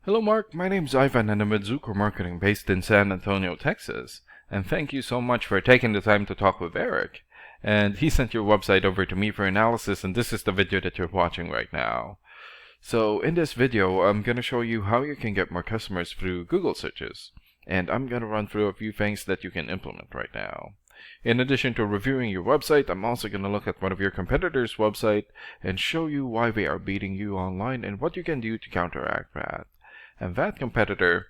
Hello Mark, my name's Ivan and I'm with Zuko Marketing based in San Antonio, Texas. And thank you so much for taking the time to talk with Eric. And he sent your website over to me for analysis, and this is the video that you're watching right now. So in this video, I'm going to show you how you can get more customers through Google searches. And I'm going to run through a few things that you can implement right now. In addition to reviewing your website, I'm also going to look at one of your competitors' website and show you why they are beating you online and what you can do to counteract that. And that competitor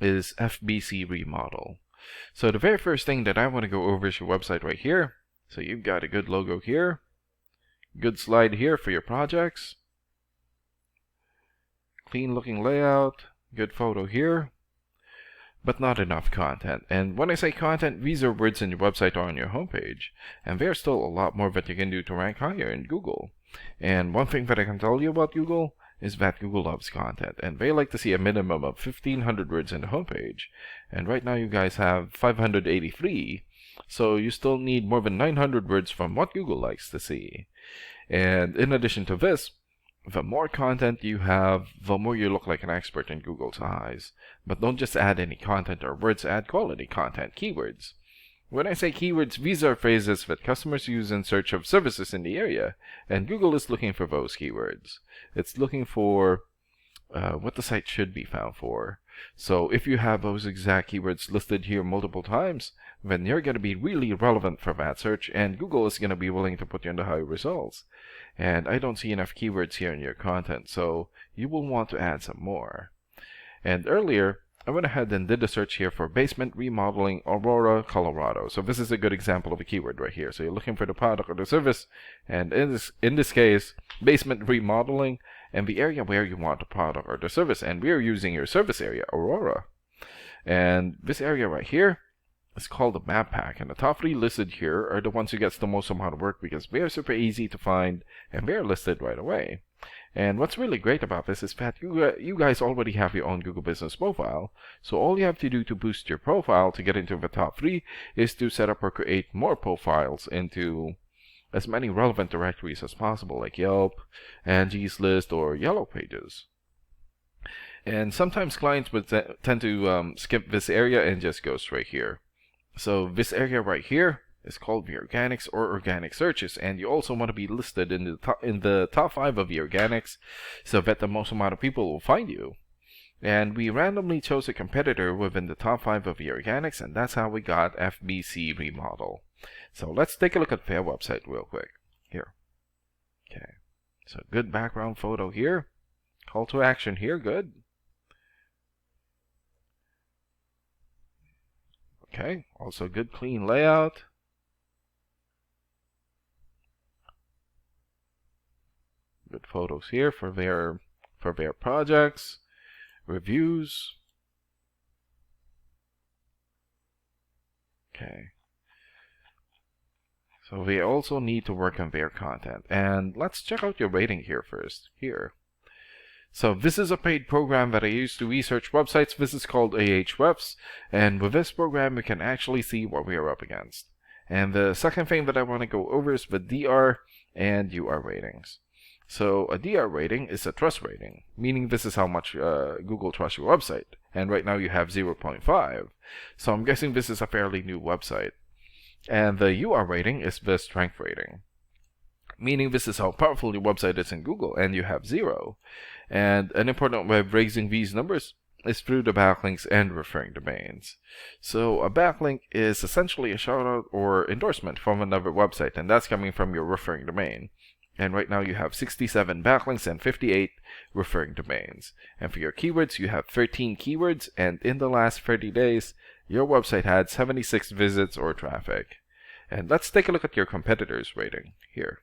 is FBC Remodel. So the very first thing that I want to go over is your website right here. So you've got a good logo here, good slide here for your projects, clean looking layout, good photo here, but not enough content. And when I say content, these are words in your website or on your homepage. And there's still a lot more that you can do to rank higher in Google. And one thing that I can tell you about Google is that Google loves content, and they like to see a minimum of 1,500 words in the homepage. And right now you guys have 583, so you still need more than 900 words from what Google likes to see. And in addition to this, the more content you have, the more you look like an expert in Google's eyes. But don't just add any content or words, add quality content, keywords. When I say keywords, these are phrases that customers use in search of services in the area, and Google is looking for those keywords. It's looking for what the site should be found for. So if you have those exact keywords listed here multiple times, then you're going to be really relevant for that search, and Google is going to be willing to put you in the high results. And I don't see enough keywords here in your content, so you will want to add some more. And earlier, I went ahead and did a search here for basement remodeling Aurora, Colorado. So this is a good example of a keyword right here. So you're looking for the product or the service, and in this case, basement remodeling, and the area where you want the product or the service. And we're using your service area, Aurora. And this area right here is called the map pack. And the top 3 listed here are the ones who gets the most amount of work because they're super easy to find and they're listed right away. And what's really great about this is that you guys already have your own Google Business profile. So all you have to do to boost your profile to get into the top 3 is to set up or create more profiles into as many relevant directories as possible, like Yelp, Angie's List, or Yellow Pages. And sometimes clients would tend to skip this area and just go straight here. So this area right here is called the organics or organic searches, and you also want to be listed in the top 5 of the organics so that the most amount of people will find you. And we randomly chose a competitor within the top 5 of the organics, and that's how we got FBC Remodel. So let's take a look at their website real quick. Here. Okay. So good background photo here. Call to action here. Good. Okay. Also good clean layout. Good photos here for their projects, reviews. Okay. So they also need to work on their content. And let's check out your rating here first. Here. So this is a paid program that I use to research websites. This is called Ahrefs. And with this program, we can actually see what we are up against. And the second thing that I want to go over is the DR and UR ratings. So a DR rating is a trust rating, meaning this is how much Google trusts your website. And right now you have 0.5. So I'm guessing this is a fairly new website. And the UR rating is the strength rating, meaning this is how powerful your website is in Google, and you have 0. And an important way of raising these numbers is through the backlinks and referring domains. So a backlink is essentially a shoutout or endorsement from another website, and that's coming from your referring domain. And right now you have 67 backlinks and 58 referring domains. And for your keywords, you have 13 keywords, and in the last 30 days, your website had 76 visits or traffic. And let's take a look at your competitors' rating here.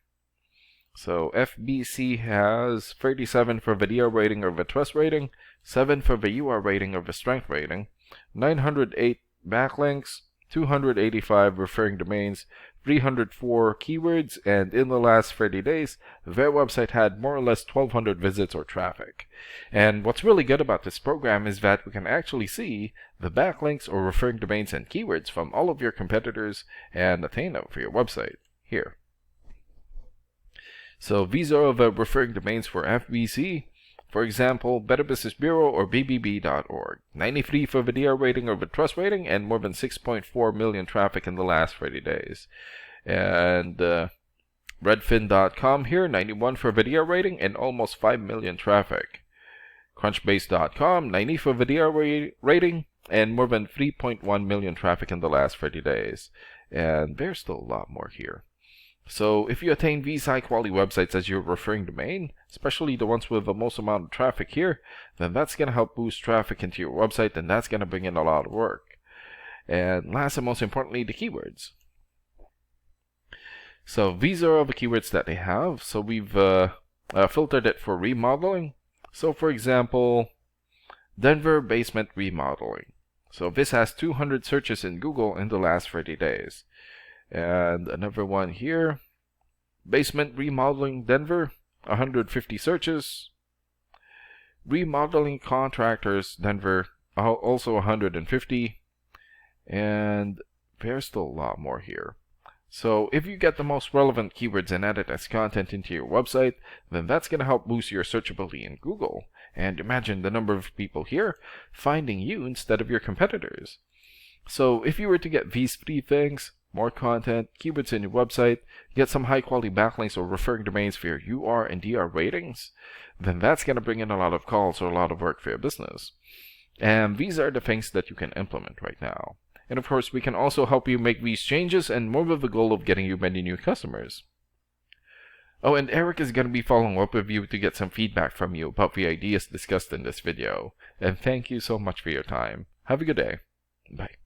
So FBC has 37 for the DR rating or the trust rating, 7 for the UR rating or the strength rating, 908 backlinks, 285 referring domains, 304 keywords, and in the last 30 days, their website had more or less 1,200 visits or traffic. And what's really good about this program is that we can actually see the backlinks or referring domains and keywords from all of your competitors and attain them for your website here. So these are the referring domains for FBC. For example, Better Business Bureau or BBB.org. 93 for video rating or the trust rating, and more than 6.4 million traffic in the last 30 days. And Redfin.com here, 91 for video rating and almost 5 million traffic. Crunchbase.com, 90 for video rating and more than 3.1 million traffic in the last 30 days. And there's still a lot more here. So if you attain these high quality websites as your referring domain, especially the ones with the most amount of traffic here, then that's going to help boost traffic into your website, and that's going to bring in a lot of work. And last and most importantly, the keywords. So these are all the keywords that they have. So we've filtered it for remodeling. So for example, Denver basement remodeling. So this has 200 searches in Google in the last 30 days. And another one here, basement remodeling Denver, 150 searches. Remodeling contractors Denver, also 150. And there's still a lot more here. So if you get the most relevant keywords and add it as content into your website, then that's going to help boost your searchability in Google. And imagine the number of people here finding you instead of your competitors. So if you were to get these three things, more content, keywords in your website, get some high quality backlinks or referring domains for your UR and DR ratings, then that's going to bring in a lot of calls or a lot of work for your business. And these are the things that you can implement right now. And of course, we can also help you make these changes and more with the goal of getting you many new customers. Oh, and Eric is going to be following up with you to get some feedback from you about the ideas discussed in this video. And thank you so much for your time. Have a good day. Bye.